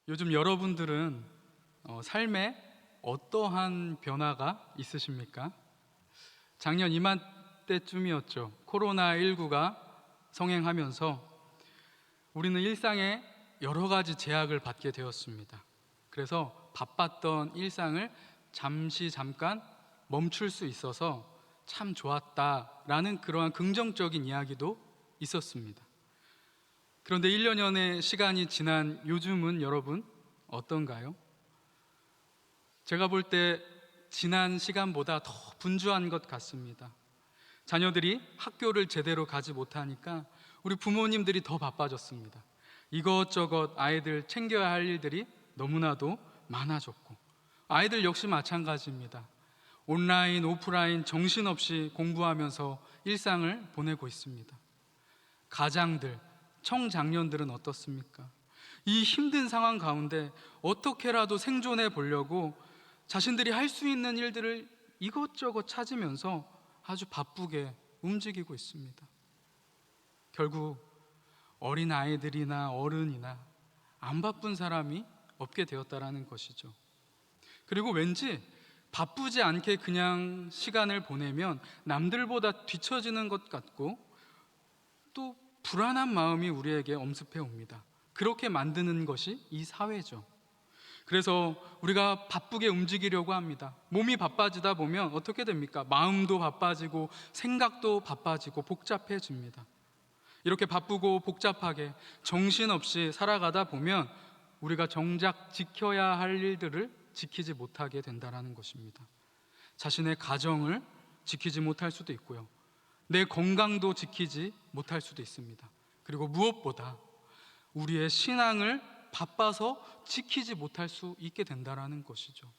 요즘 여러분들은 삶에 어떠한 변화가 있으십니까? 작년 이맘때쯤이었죠. 코로나19가 성행하면서 우리는 일상에 여러 가지 제약을 받게 되었습니다. 그래서 바빴던 일상을 잠깐 멈출 수 있어서 참 좋았다라는 그러한 긍정적인 이야기도 있었습니다. 그런데 1년여의 시간이 지난 요즘은 여러분 어떤가요? 제가 볼 때 지난 시간보다 더 분주한 것 같습니다. 자녀들이 학교를 제대로 가지 못하니까 우리 부모님들이 더 바빠졌습니다. 이것저것 아이들 챙겨야 할 일들이 너무나도 많아졌고, 아이들 역시 마찬가지입니다. 온라인, 오프라인 정신없이 공부하면서 일상을 보내고 있습니다. 가장들, 청장년들은 어떻습니까? 이 힘든 상황 가운데 어떻게라도 생존해 보려고 자신들이 할 수 있는 일들을 이것저것 찾으면서 아주 바쁘게 움직이고 있습니다. 결국 어린 아이들이나 어른이나 안 바쁜 사람이 없게 되었다라는 것이죠. 그리고 왠지 바쁘지 않게 그냥 시간을 보내면 남들보다 뒤처지는 것 같고, 또 불안한 마음이 우리에게 엄습해 옵니다. 그렇게 만드는 것이 이 사회죠. 그래서 우리가 바쁘게 움직이려고 합니다. 몸이 바빠지다 보면 어떻게 됩니까? 마음도 바빠지고 생각도 바빠지고 복잡해집니다. 이렇게 바쁘고 복잡하게 정신없이 살아가다 보면 우리가 정작 지켜야 할 일들을 지키지 못하게 된다는 것입니다. 자신의 가정을 지키지 못할 수도 있고요, 내 건강도 지키지 못할 수도 있습니다. 그리고 무엇보다 우리의 신앙을 바빠서 지키지 못할 수 있게 된다는 것이죠.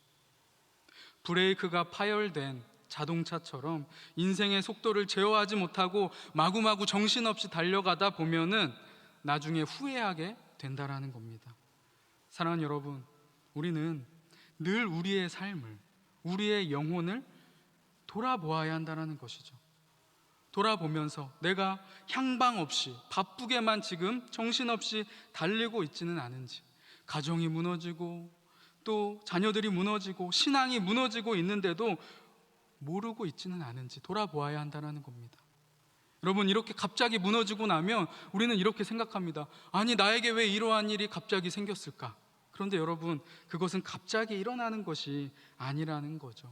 브레이크가 파열된 자동차처럼 인생의 속도를 제어하지 못하고 마구마구 정신없이 달려가다 보면은 나중에 후회하게 된다는 겁니다. 사랑하는 여러분, 우리는 늘 우리의 삶을, 우리의 영혼을 돌아보아야 한다는 것이죠. 돌아보면서 내가 향방 없이 바쁘게만 지금 정신없이 달리고 있지는 않은지, 가정이 무너지고 또 자녀들이 무너지고 신앙이 무너지고 있는데도 모르고 있지는 않은지 돌아보아야 한다는 겁니다. 여러분, 이렇게 갑자기 무너지고 나면 우리는 이렇게 생각합니다. 아니, 나에게 왜 이러한 일이 갑자기 생겼을까? 그런데 여러분, 그것은 갑자기 일어나는 것이 아니라는 거죠.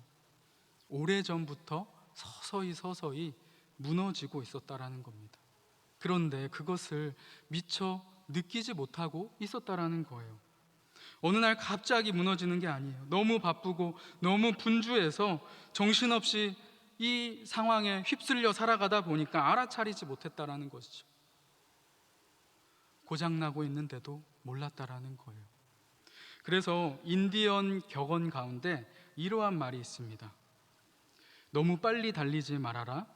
오래전부터 서서히 무너지고 있었다라는 겁니다. 그런데 그것을 미처 느끼지 못하고 있었다라는 거예요. 어느 날 갑자기 무너지는 게 아니에요. 너무 바쁘고 너무 분주해서 정신없이 이 상황에 휩쓸려 살아가다 보니까 알아차리지 못했다라는 것이죠. 고장나고 있는데도 몰랐다라는 거예요. 그래서 인디언 격언 가운데 이러한 말이 있습니다. 너무 빨리 달리지 말아라.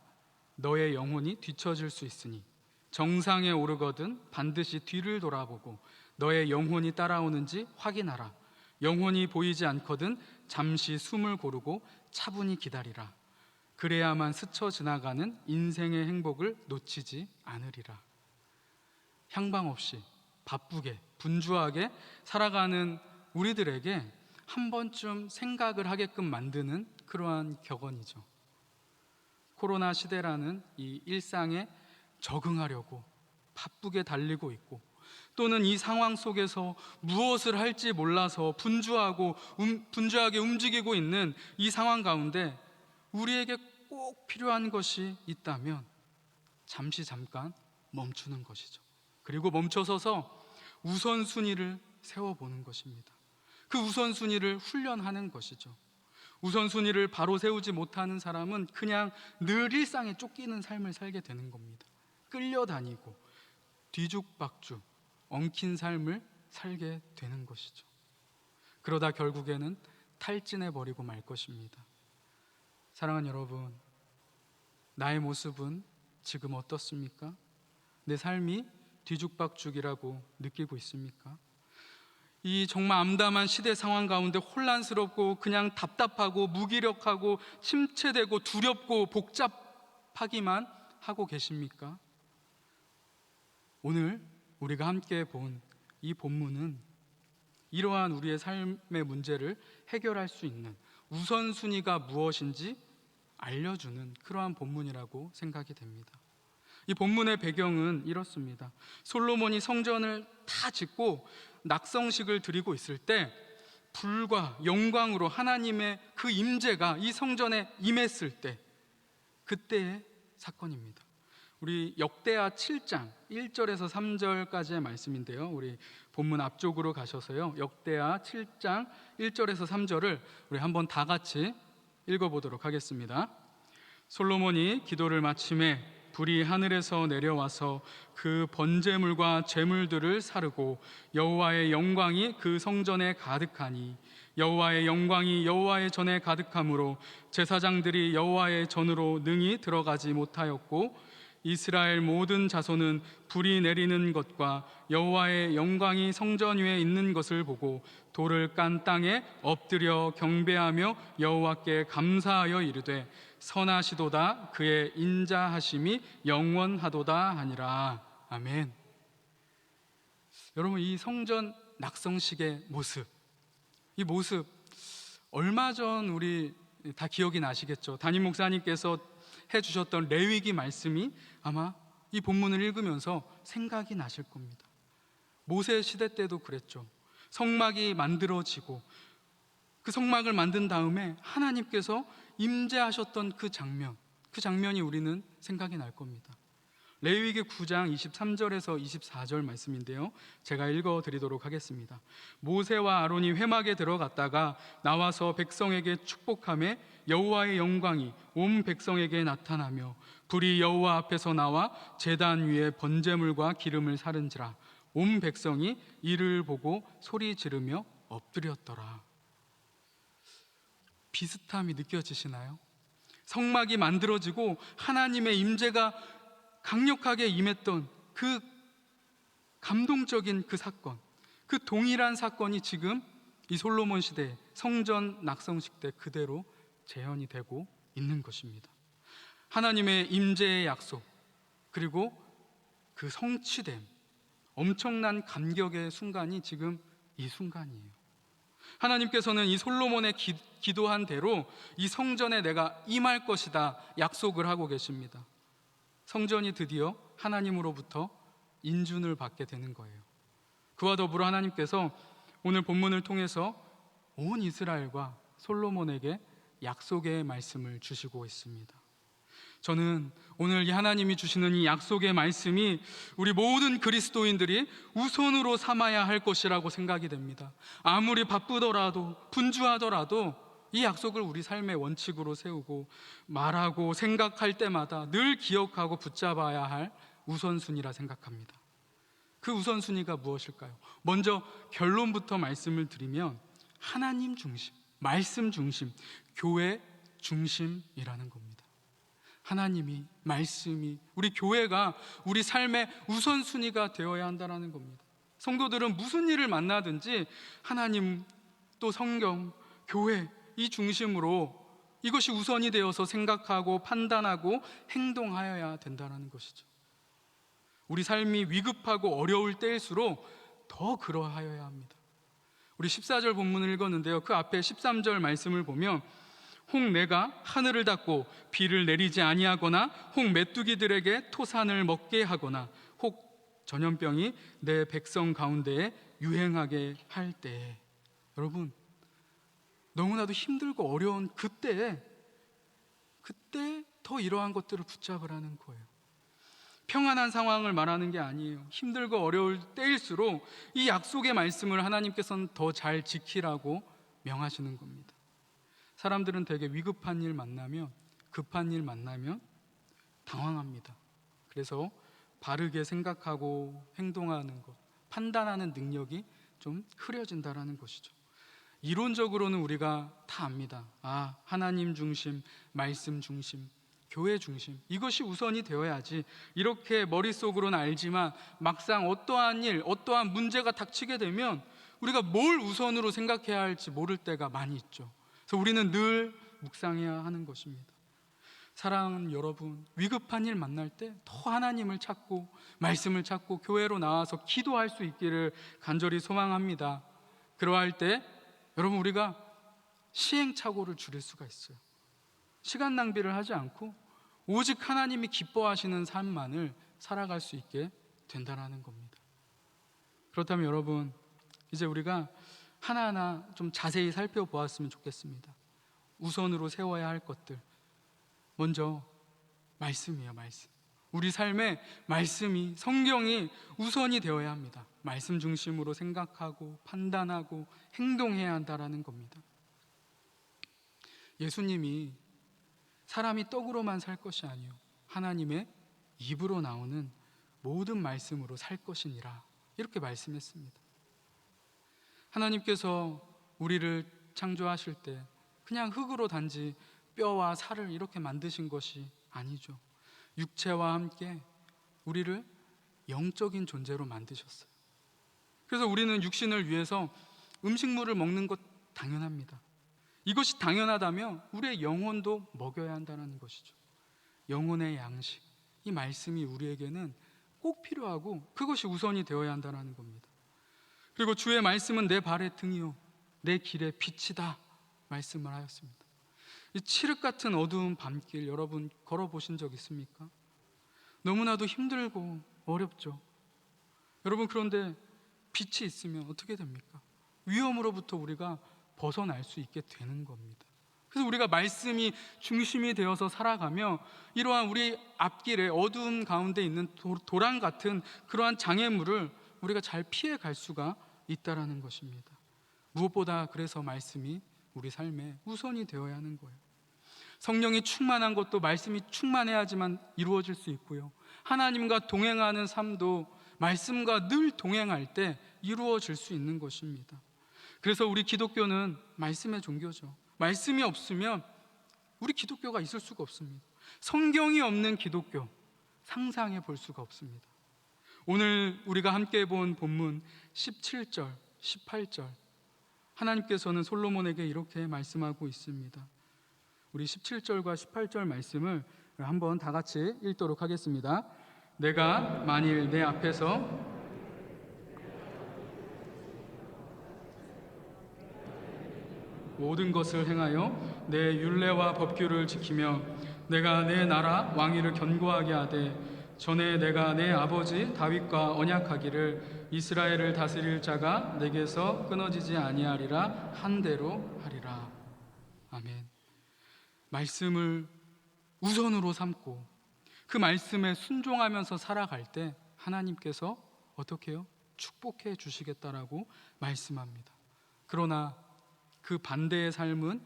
너의 영혼이 뒤처질 수 있으니 정상에 오르거든 반드시 뒤를 돌아보고 너의 영혼이 따라오는지 확인하라. 영혼이 보이지 않거든 잠시 숨을 고르고 차분히 기다리라. 그래야만 스쳐 지나가는 인생의 행복을 놓치지 않으리라. 향방 없이 바쁘게 분주하게 살아가는 우리들에게 한 번쯤 생각을 하게끔 만드는 그러한 격언이죠. 코로나 시대라는 이 일상에 적응하려고 바쁘게 달리고 있고, 또는 이 상황 속에서 무엇을 할지 몰라서 분주하게 움직이고 있는 이 상황 가운데 우리에게 꼭 필요한 것이 있다면 잠깐 멈추는 것이죠. 그리고 멈춰서서 우선순위를 세워보는 것입니다. 그 우선순위를 훈련하는 것이죠. 우선순위를 바로 세우지 못하는 사람은 그냥 늘 일상에 쫓기는 삶을 살게 되는 겁니다. 끌려다니고 뒤죽박죽 엉킨 삶을 살게 되는 것이죠. 그러다 결국에는 탈진해버리고 말 것입니다. 사랑하는 여러분, 나의 모습은 지금 어떻습니까? 내 삶이 뒤죽박죽이라고 느끼고 있습니까? 이 정말 암담한 시대 상황 가운데 혼란스럽고 그냥 답답하고 무기력하고 침체되고 두렵고 복잡하기만 하고 계십니까? 오늘 우리가 함께 본 이 본문은 이러한 우리의 삶의 문제를 해결할 수 있는 우선순위가 무엇인지 알려주는 그러한 본문이라고 생각이 됩니다. 이 본문의 배경은 이렇습니다. 솔로몬이 성전을 다 짓고 낙성식을 드리고 있을 때 불과 영광으로 하나님의 그 임재가 이 성전에 임했을 때, 그때의 사건입니다. 우리 역대하 7장 1절에서 3절까지의 말씀인데요, 우리 본문 앞쪽으로 가셔서요, 역대하 7장 1절에서 3절을 우리 한번 다 같이 읽어보도록 하겠습니다. 솔로몬이 기도를 마침에 불이 하늘에서 내려와서 그 번제물과 제물들을 사르고 여호와의 영광이 그 성전에 가득하니 여호와의 영광이 여호와의 전에 가득함으로 제사장들이 여호와의 전으로 능히 들어가지 못하였고 이스라엘 모든 자손은 불이 내리는 것과 여호와의 영광이 성전 위에 있는 것을 보고 돌을 깐 땅에 엎드려 경배하며 여호와께 감사하여 이르되 선하시도다, 그의 인자하심이 영원하도다 하니라. 아멘. 여러분, 이 성전 낙성식의 모습, 이 모습 얼마 전 우리 다 기억이 나시겠죠? 담임 목사님께서 해주셨던 레위기 말씀이 아마 이 본문을 읽으면서 생각이 나실 겁니다. 모세 시대 때도 그랬죠. 성막이 만들어지고 그 성막을 만든 다음에 하나님께서 임재하셨던 그 장면이 우리는 생각이 날 겁니다. 레위기 9장 23절에서 24절 말씀인데요, 제가 읽어드리도록 하겠습니다. 모세와 아론이 회막에 들어갔다가 나와서 백성에게 축복하며 여호와의 영광이 온 백성에게 나타나며 불이 여호와 앞에서 나와 제단 위에 번제물과 기름을 사른지라 온 백성이 이를 보고 소리 지르며 엎드렸더라. 비슷함이 느껴지시나요? 성막이 만들어지고 하나님의 임재가 강력하게 임했던 그 감동적인 그 사건, 그 동일한 사건이 지금 이 솔로몬 시대 성전 낙성식 때 그대로 재현이 되고 있는 것입니다. 하나님의 임재의 약속, 그리고 그 성취됨, 엄청난 감격의 순간이 지금 이 순간이에요. 하나님께서는 이 솔로몬의 기도한 대로 이 성전에 내가 임할 것이다 약속을 하고 계십니다. 성전이 드디어 하나님으로부터 인준을 받게 되는 거예요. 그와 더불어 하나님께서 오늘 본문을 통해서 온 이스라엘과 솔로몬에게 약속의 말씀을 주시고 있습니다. 저는 오늘 이 하나님이 주시는 이 약속의 말씀이 우리 모든 그리스도인들이 우선으로 삼아야 할 것이라고 생각이 됩니다. 아무리 바쁘더라도 분주하더라도 이 약속을 우리 삶의 원칙으로 세우고 말하고 생각할 때마다 늘 기억하고 붙잡아야 할 우선순위라 생각합니다. 그 우선순위가 무엇일까요? 먼저 결론부터 말씀을 드리면 하나님 중심, 말씀 중심, 교회 중심이라는 겁니다. 하나님이, 말씀이, 우리 교회가 우리 삶의 우선순위가 되어야 한다는 겁니다. 성도들은 무슨 일을 만나든지 하나님, 또 성경, 교회 이 중심으로 이것이 우선이 되어서 생각하고 판단하고 행동하여야 된다는 것이죠. 우리 삶이 위급하고 어려울 때일수록 더 그러하여야 합니다. 우리 14절 본문을 읽었는데요, 그 앞에 13절 말씀을 보면 혹 내가 하늘을 닫고 비를 내리지 아니하거나 혹 메뚜기들에게 토산을 먹게 하거나 혹 전염병이 내 백성 가운데에 유행하게 할 때, 여러분 너무나도 힘들고 어려운 그때 더 이러한 것들을 붙잡으라는 거예요. 평안한 상황을 말하는 게 아니에요. 힘들고 어려울 때일수록 이 약속의 말씀을 하나님께서는 더 잘 지키라고 명하시는 겁니다. 사람들은 되게 위급한 일 만나면, 급한 일 만나면 당황합니다. 그래서 바르게 생각하고 행동하는 것, 판단하는 능력이 좀 흐려진다는 것이죠. 이론적으로는 우리가 다 압니다. 하나님 중심, 말씀 중심, 교회 중심, 이것이 우선이 되어야지, 이렇게 머릿속으로는 알지만 막상 어떠한 일, 어떠한 문제가 닥치게 되면 우리가 뭘 우선으로 생각해야 할지 모를 때가 많이 있죠. 그래서 우리는 늘 묵상해야 하는 것입니다. 사랑하는 여러분, 위급한 일 만날 때 더 하나님을 찾고 말씀을 찾고 교회로 나와서 기도할 수 있기를 간절히 소망합니다. 그러할 때 여러분 우리가 시행착오를 줄일 수가 있어요. 시간 낭비를 하지 않고 오직 하나님이 기뻐하시는 삶만을 살아갈 수 있게 된다는 겁니다. 그렇다면 여러분, 이제 우리가 하나하나 좀 자세히 살펴보았으면 좋겠습니다. 우선으로 세워야 할 것들, 먼저 말씀이에요. 말씀. 우리 삶에 말씀이, 성경이 우선이 되어야 합니다. 말씀 중심으로 생각하고 판단하고 행동해야 한다는 겁니다. 예수님이 사람이 떡으로만 살 것이 아니요 하나님의 입으로 나오는 모든 말씀으로 살 것이니라, 이렇게 말씀했습니다. 하나님께서 우리를 창조하실 때 그냥 흙으로 단지 뼈와 살을 이렇게 만드신 것이 아니죠. 육체와 함께 우리를 영적인 존재로 만드셨어요. 그래서 우리는 육신을 위해서 음식물을 먹는 것 당연합니다. 이것이 당연하다면 우리의 영혼도 먹여야 한다는 것이죠. 영혼의 양식, 이 말씀이 우리에게는 꼭 필요하고 그것이 우선이 되어야 한다는 겁니다. 그리고 주의 말씀은 내 발의 등이요 내 길의 빛이다 말씀을 하였습니다. 이 칠흑 같은 어두운 밤길 여러분 걸어보신 적 있습니까? 너무나도 힘들고 어렵죠. 여러분, 그런데 빛이 있으면 어떻게 됩니까? 위험으로부터 우리가 벗어날 수 있게 되는 겁니다. 그래서 우리가 말씀이 중심이 되어서 살아가며 이러한 우리 앞길에 어두움 가운데 있는 도랑 같은 그러한 장애물을 우리가 잘 피해 갈 수가 있다라는 것입니다. 무엇보다 그래서 말씀이 우리 삶에 우선이 되어야 하는 거예요. 성령이 충만한 것도 말씀이 충만해야지만 이루어질 수 있고요, 하나님과 동행하는 삶도 말씀과 늘 동행할 때 이루어질 수 있는 것입니다. 그래서 우리 기독교는 말씀의 종교죠. 말씀이 없으면 우리 기독교가 있을 수가 없습니다. 성경이 없는 기독교 상상해 볼 수가 없습니다. 오늘 우리가 함께 본 본문 17절, 18절, 하나님께서는 솔로몬에게 이렇게 말씀하고 있습니다. 우리 17절과 18절 말씀을 한번 다 같이 읽도록 하겠습니다. 내가 만일 내 앞에서 모든 것을 행하여 내 율례와 법규를 지키며 내가 내 나라 왕위를 견고하게 하되 전에 내가 내 아버지 다윗과 언약하기를 이스라엘을 다스릴 자가 내게서 끊어지지 아니하리라 한 대로 하리라. 아멘. 말씀을 우선으로 삼고 그 말씀에 순종하면서 살아갈 때 하나님께서 어떻게 해요? 축복해 주시겠다라고 말씀합니다. 그러나 그 반대의 삶은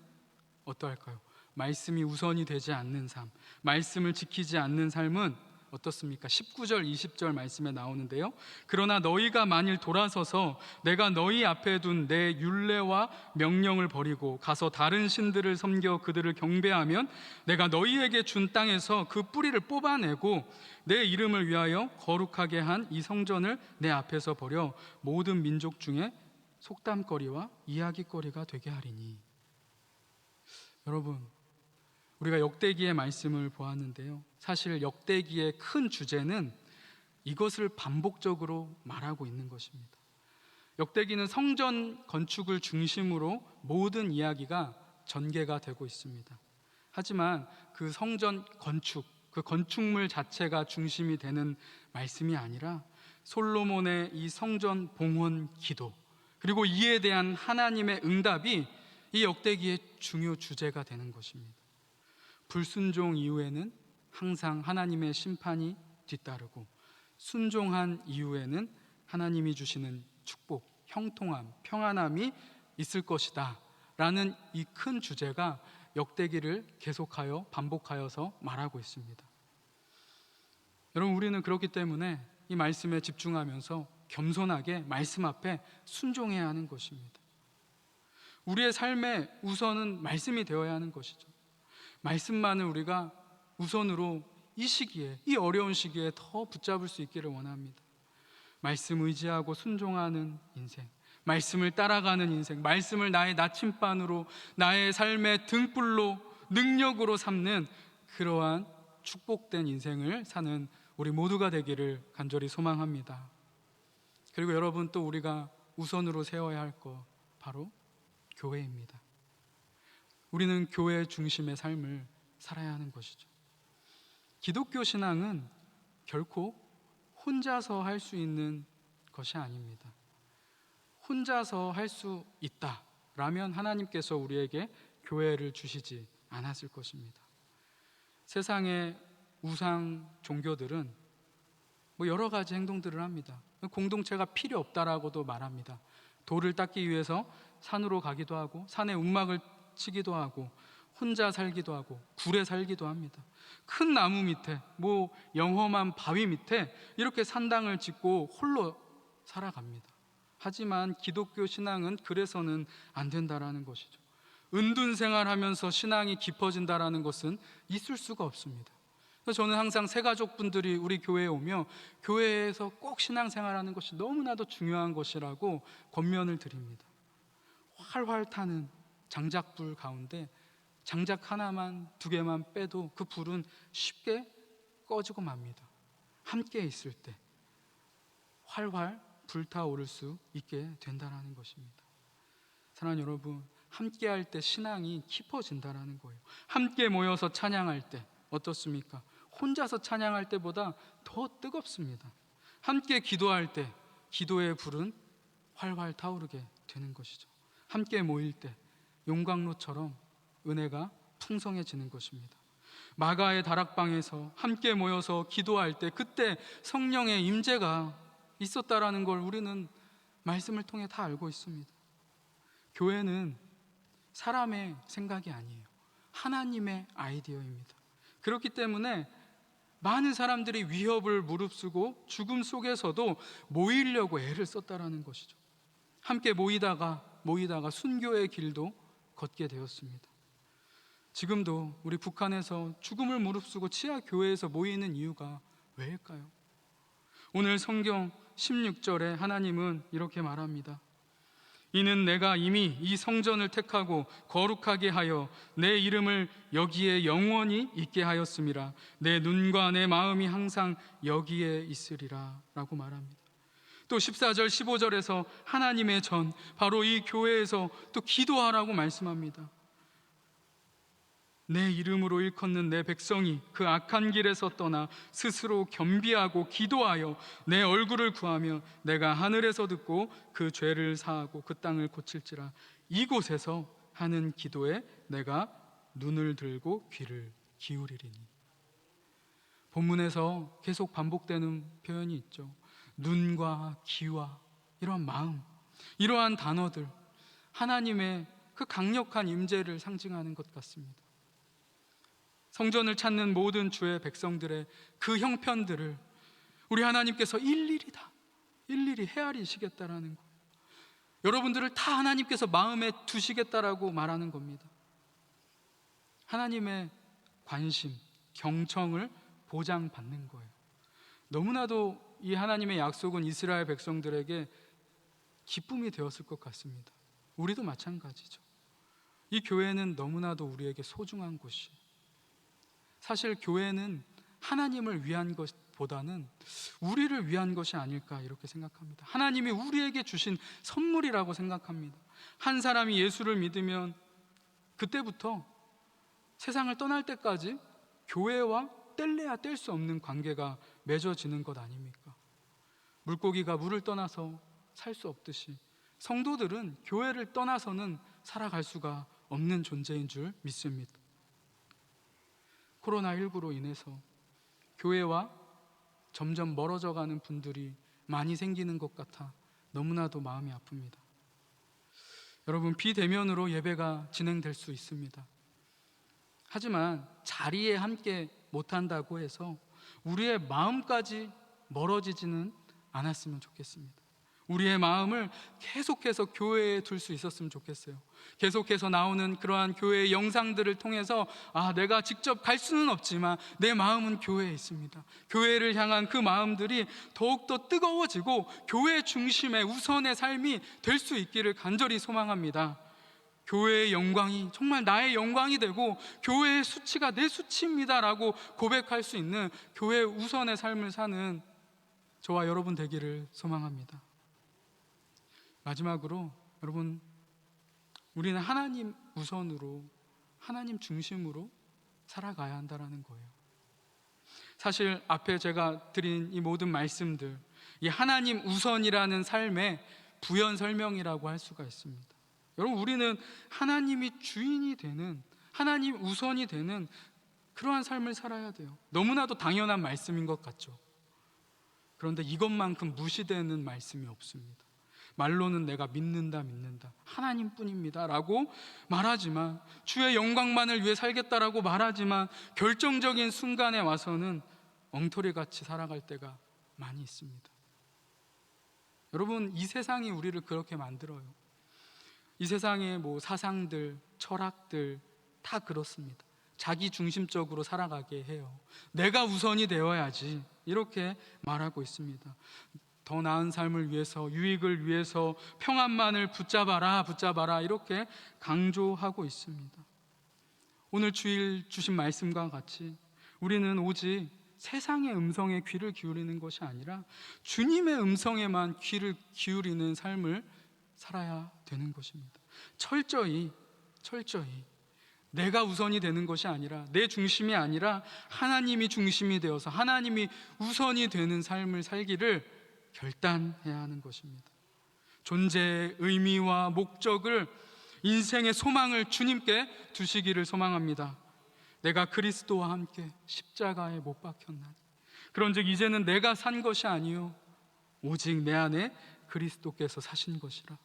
어떠할까요? 말씀이 우선이 되지 않는 삶, 말씀을 지키지 않는 삶은 어떻습니까? 19절, 20절 말씀에 나오는데요, 그러나 너희가 만일 돌아서서 내가 너희 앞에 둔 내 율례와 명령을 버리고 가서 다른 신들을 섬겨 그들을 경배하면 내가 너희에게 준 땅에서 그 뿌리를 뽑아내고 내 이름을 위하여 거룩하게 한 이 성전을 내 앞에서 버려 모든 민족 중에 속담거리와 이야기거리가 되게 하리니. 여러분, 우리가 역대기의 말씀을 보았는데요, 사실 역대기의 큰 주제는 이것을 반복적으로 말하고 있는 것입니다. 역대기는 성전 건축을 중심으로 모든 이야기가 전개가 되고 있습니다. 하지만 그 성전 건축, 그 건축물 자체가 중심이 되는 말씀이 아니라 솔로몬의 이 성전 봉헌 기도, 그리고 이에 대한 하나님의 응답이 이 역대기의 중요 주제가 되는 것입니다. 불순종 이후에는 항상 하나님의 심판이 뒤따르고 순종한 이후에는 하나님이 주시는 축복, 형통함, 평안함이 있을 것이다 라는 이 큰 주제가 역대기를 계속하여 반복하여서 말하고 있습니다. 여러분, 우리는 그렇기 때문에 이 말씀에 집중하면서 겸손하게 말씀 앞에 순종해야 하는 것입니다. 우리의 삶의 우선은 말씀이 되어야 하는 것이죠. 말씀만을 우리가 우선으로 이 시기에, 이 어려운 시기에 더 붙잡을 수 있기를 원합니다. 말씀 의지하고 순종하는 인생, 말씀을 따라가는 인생, 말씀을 나의 나침반으로, 나의 삶의 등불로, 능력으로 삼는 그러한 축복된 인생을 사는 우리 모두가 되기를 간절히 소망합니다. 그리고 여러분, 또 우리가 우선으로 세워야 할 것, 바로 교회입니다. 우리는 교회 중심의 삶을 살아야 하는 것이죠. 기독교 신앙은 결코 혼자서 할 수 있는 것이 아닙니다. 혼자서 할 수 있다라면 하나님께서 우리에게 교회를 주시지 않았을 것입니다. 세상의 우상 종교들은 여러 가지 행동들을 합니다. 공동체가 필요 없다라고도 말합니다. 돌을 닦기 위해서 산으로 가기도 하고, 산에 움막을 치기도 하고, 혼자 살기도 하고, 굴에 살기도 합니다. 큰 나무 밑에, 영험한 바위 밑에 이렇게 산당을 짓고 홀로 살아갑니다. 하지만 기독교 신앙은 그래서는 안 된다라는 것이죠. 은둔 생활하면서 신앙이 깊어진다라는 것은 있을 수가 없습니다. 그래서 저는 항상 새가족분들이 우리 교회에 오며 교회에서 꼭 신앙생활하는 것이 너무나도 중요한 것이라고 권면을 드립니다. 활활 타는 장작불 가운데 장작 하나만, 두 개만 빼도 그 불은 쉽게 꺼지고 맙니다. 함께 있을 때 활활 불타오를 수 있게 된다는 것입니다. 사랑하는 여러분, 함께 할 때 신앙이 깊어진다는 거예요. 함께 모여서 찬양할 때 어떻습니까? 혼자서 찬양할 때보다 더 뜨겁습니다. 함께 기도할 때 기도의 불은 활활 타오르게 되는 것이죠. 함께 모일 때 용광로처럼 은혜가 풍성해지는 것입니다. 마가의 다락방에서 함께 모여서 기도할 때 그때 성령의 임재가 있었다라는 걸 우리는 말씀을 통해 다 알고 있습니다. 교회는 사람의 생각이 아니에요. 하나님의 아이디어입니다. 그렇기 때문에 많은 사람들이 위협을 무릅쓰고 죽음 속에서도 모이려고 애를 썼다라는 것이죠. 함께 모이다가 순교의 길도 걷게 되었습니다. 지금도 우리 북한에서 죽음을 무릅쓰고 치아 교회에서 모이는 이유가 왜일까요? 오늘 성경 16절에 하나님은 이렇게 말합니다. 이는 내가 이미 이 성전을 택하고 거룩하게 하여 내 이름을 여기에 영원히 있게 하였음이라. 내 눈과 내 마음이 항상 여기에 있으리라 라고 말합니다. 또 14절 15절에서 하나님의 전, 바로 이 교회에서 또 기도하라고 말씀합니다. 내 이름으로 일컫는 내 백성이 그 악한 길에서 떠나 스스로 겸비하고 기도하여 내 얼굴을 구하며 내가 하늘에서 듣고 그 죄를 사하고 그 땅을 고칠지라. 이곳에서 하는 기도에 내가 눈을 들고 귀를 기울이리니. 본문에서 계속 반복되는 표현이 있죠. 눈과 귀와 이러한 마음, 이러한 단어들, 하나님의 그 강력한 임재를 상징하는 것 같습니다. 성전을 찾는 모든 주의 백성들의 그 형편들을 우리 하나님께서 일일이 헤아리시겠다라는 거예요. 여러분들을 다 하나님께서 마음에 두시겠다라고 말하는 겁니다. 하나님의 관심, 경청을 보장받는 거예요. 너무나도 이 하나님의 약속은 이스라엘 백성들에게 기쁨이 되었을 것 같습니다. 우리도 마찬가지죠. 이 교회는 너무나도 우리에게 소중한 곳이에요. 사실 교회는 하나님을 위한 것보다는 우리를 위한 것이 아닐까 이렇게 생각합니다. 하나님이 우리에게 주신 선물이라고 생각합니다. 한 사람이 예수를 믿으면 그때부터 세상을 떠날 때까지 교회와 뗄래야 뗄 수 없는 관계가 맺어지는 것 아닙니까? 물고기가 물을 떠나서 살 수 없듯이 성도들은 교회를 떠나서는 살아갈 수가 없는 존재인 줄 믿습니다. 코로나19로 인해서 교회와 점점 멀어져가는 분들이 많이 생기는 것 같아 너무나도 마음이 아픕니다. 여러분, 비대면으로 예배가 진행될 수 있습니다. 하지만 자리에 함께 못한다고 해서 우리의 마음까지 멀어지지는 않았으면 좋겠습니다. 우리의 마음을 계속해서 교회에 둘 수 있었으면 좋겠어요. 계속해서 나오는 그러한 교회의 영상들을 통해서 내가 직접 갈 수는 없지만 내 마음은 교회에 있습니다. 교회를 향한 그 마음들이 더욱더 뜨거워지고 교회 중심의 우선의 삶이 될 수 있기를 간절히 소망합니다. 교회의 영광이 정말 나의 영광이 되고 교회의 수치가 내 수치입니다라고 고백할 수 있는 교회 우선의 삶을 사는 저와 여러분 되기를 소망합니다. 마지막으로 여러분, 우리는 하나님 우선으로, 하나님 중심으로 살아가야 한다는 거예요. 사실 앞에 제가 드린 이 모든 말씀들, 이 하나님 우선이라는 삶의 부연 설명이라고 할 수가 있습니다. 여러분, 우리는 하나님이 주인이 되는, 하나님 우선이 되는 그러한 삶을 살아야 돼요. 너무나도 당연한 말씀인 것 같죠. 그런데 이것만큼 무시되는 말씀이 없습니다. 말로는 내가 믿는다 하나님뿐입니다 라고 말하지만, 주의 영광만을 위해 살겠다라고 말하지만, 결정적인 순간에 와서는 엉터리같이 살아갈 때가 많이 있습니다. 여러분, 이 세상이 우리를 그렇게 만들어요. 이 세상의 사상들, 철학들 다 그렇습니다. 자기 중심적으로 살아가게 해요. 내가 우선이 되어야지, 이렇게 말하고 있습니다. 더 나은 삶을 위해서, 유익을 위해서 평안만을 붙잡아라 이렇게 강조하고 있습니다. 오늘 주일 주신 말씀과 같이 우리는 오직 세상의 음성에 귀를 기울이는 것이 아니라 주님의 음성에만 귀를 기울이는 삶을 살아야 되는 것입니다. 철저히 내가 우선이 되는 것이 아니라, 내 중심이 아니라 하나님이 중심이 되어서 하나님이 우선이 되는 삶을 살기를 결단해야 하는 것입니다. 존재의 의미와 목적을, 인생의 소망을 주님께 두시기를 소망합니다. 내가 그리스도와 함께 십자가에 못 박혔나니 그런즉 이제는 내가 산 것이 아니요 오직 내 안에 그리스도께서 사신 것이라.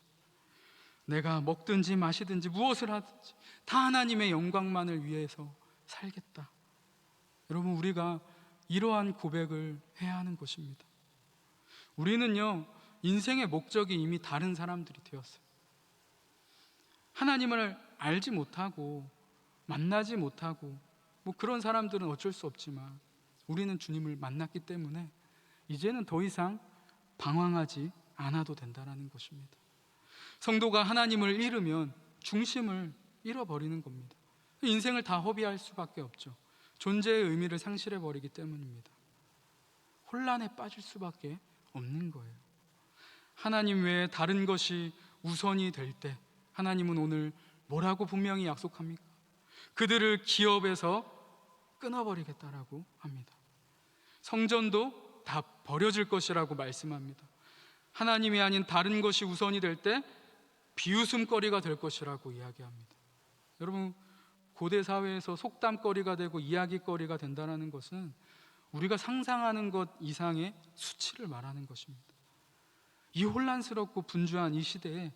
내가 먹든지 마시든지 무엇을 하든지 다 하나님의 영광만을 위해서 살겠다. 여러분, 우리가 이러한 고백을 해야 하는 것입니다. 우리는요, 인생의 목적이 이미 다른 사람들이 되었어요. 하나님을 알지 못하고 만나지 못하고 그런 사람들은 어쩔 수 없지만, 우리는 주님을 만났기 때문에 이제는 더 이상 방황하지 않아도 된다는 것입니다. 성도가 하나님을 잃으면 중심을 잃어버리는 겁니다. 인생을 다 허비할 수밖에 없죠. 존재의 의미를 상실해버리기 때문입니다. 혼란에 빠질 수밖에 없는 거예요. 하나님 외에 다른 것이 우선이 될 때 하나님은 오늘 뭐라고 분명히 약속합니까? 그들을 기업에서 끊어버리겠다라고 합니다. 성전도 다 버려질 것이라고 말씀합니다. 하나님이 아닌 다른 것이 우선이 될 때 비웃음거리가 될 것이라고 이야기합니다. 여러분, 고대 사회에서 속담거리가 되고 이야기거리가 된다는 것은 우리가 상상하는 것 이상의 수치를 말하는 것입니다. 이 혼란스럽고 분주한 이 시대에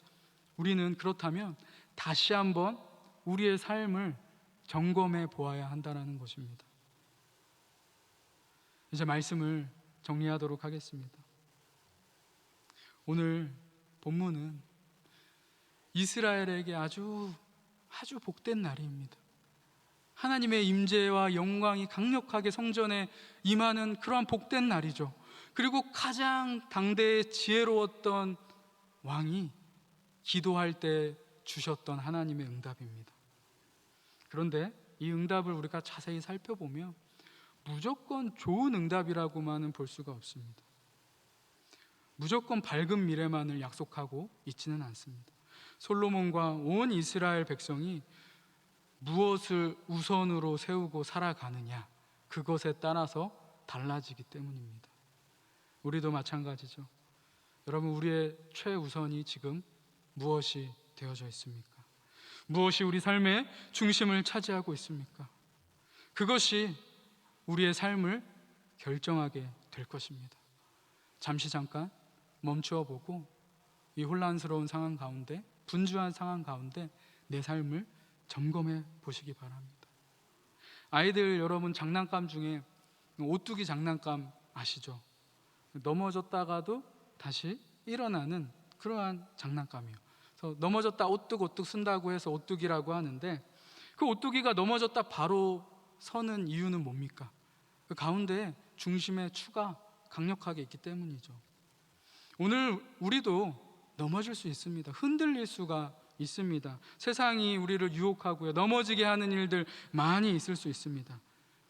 우리는 그렇다면 다시 한번 우리의 삶을 점검해 보아야 한다는 것입니다. 이제 말씀을 정리하도록 하겠습니다. 오늘 본문은 이스라엘에게 아주 복된 날입니다. 하나님의 임재와 영광이 강력하게 성전에 임하는 그러한 복된 날이죠. 그리고 가장 당대에 지혜로웠던 왕이 기도할 때 주셨던 하나님의 응답입니다. 그런데 이 응답을 우리가 자세히 살펴보면 무조건 좋은 응답이라고만은 볼 수가 없습니다. 무조건 밝은 미래만을 약속하고 있지는 않습니다. 솔로몬과 온 이스라엘 백성이 무엇을 우선으로 세우고 살아가느냐, 그것에 따라서 달라지기 때문입니다. 우리도 마찬가지죠. 여러분, 우리의 최우선이 지금 무엇이 되어져 있습니까? 무엇이 우리 삶의 중심을 차지하고 있습니까? 그것이 우리의 삶을 결정하게 될 것입니다. 잠깐 멈추어 보고 이 혼란스러운 상황 가운데, 분주한 상황 가운데 내 삶을 점검해 보시기 바랍니다. 아이들, 여러분 장난감 중에 오뚜기 장난감 아시죠? 넘어졌다가도 다시 일어나는 그러한 장난감이에요. 그래서 넘어졌다 오뚝 쓴다고 해서 오뚜기라고 하는데, 그 오뚜기가 넘어졌다 바로 서는 이유는 뭡니까? 그 가운데 중심의 추가 강력하게 있기 때문이죠. 오늘 우리도 넘어질 수 있습니다. 흔들릴 수가 있습니다. 세상이 우리를 유혹하고요, 넘어지게 하는 일들 많이 있을 수 있습니다.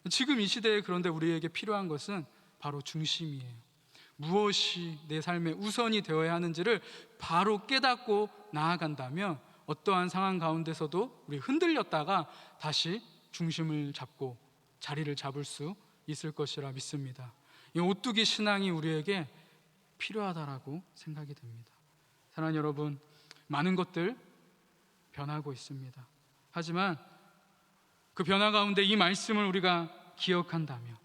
지금 이 시대에 그런데 우리에게 필요한 것은 바로 중심이에요. 무엇이 내 삶의 우선이 되어야 하는지를 바로 깨닫고 나아간다면 어떠한 상황 가운데서도 우리 흔들렸다가 다시 중심을 잡고 자리를 잡을 수 있을 것이라 믿습니다. 이 오뚜기 신앙이 우리에게 필요하다라고 생각이 됩니다. 사랑하는 여러분, 많은 것들 변하고 있습니다. 하지만 그 변화 가운데 이 말씀을 우리가 기억한다면,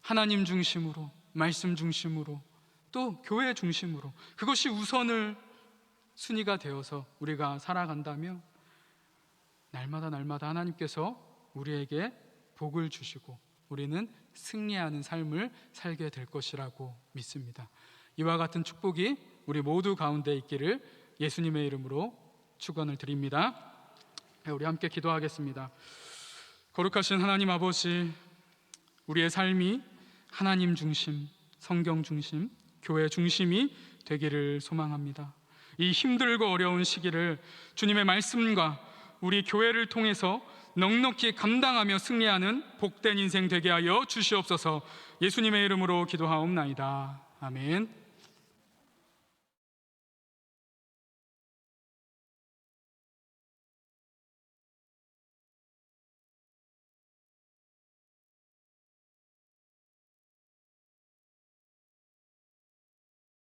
하나님 중심으로, 말씀 중심으로, 또 교회 중심으로 그것이 우선을 순위가 되어서 우리가 살아간다면 날마다 하나님께서 우리에게 복을 주시고 우리는 승리하는 삶을 살게 될 것이라고 믿습니다. 이와 같은 축복이 우리 모두 가운데 있기를 예수님의 이름으로 축원을 드립니다. 우리 함께 기도하겠습니다. 거룩하신 하나님 아버지, 우리의 삶이 하나님 중심, 성경 중심, 교회 중심이 되기를 소망합니다. 이 힘들고 어려운 시기를 주님의 말씀과 우리 교회를 통해서 넉넉히 감당하며 승리하는 복된 인생 되게 하여 주시옵소서. 예수님의 이름으로 기도하옵나이다. 아멘.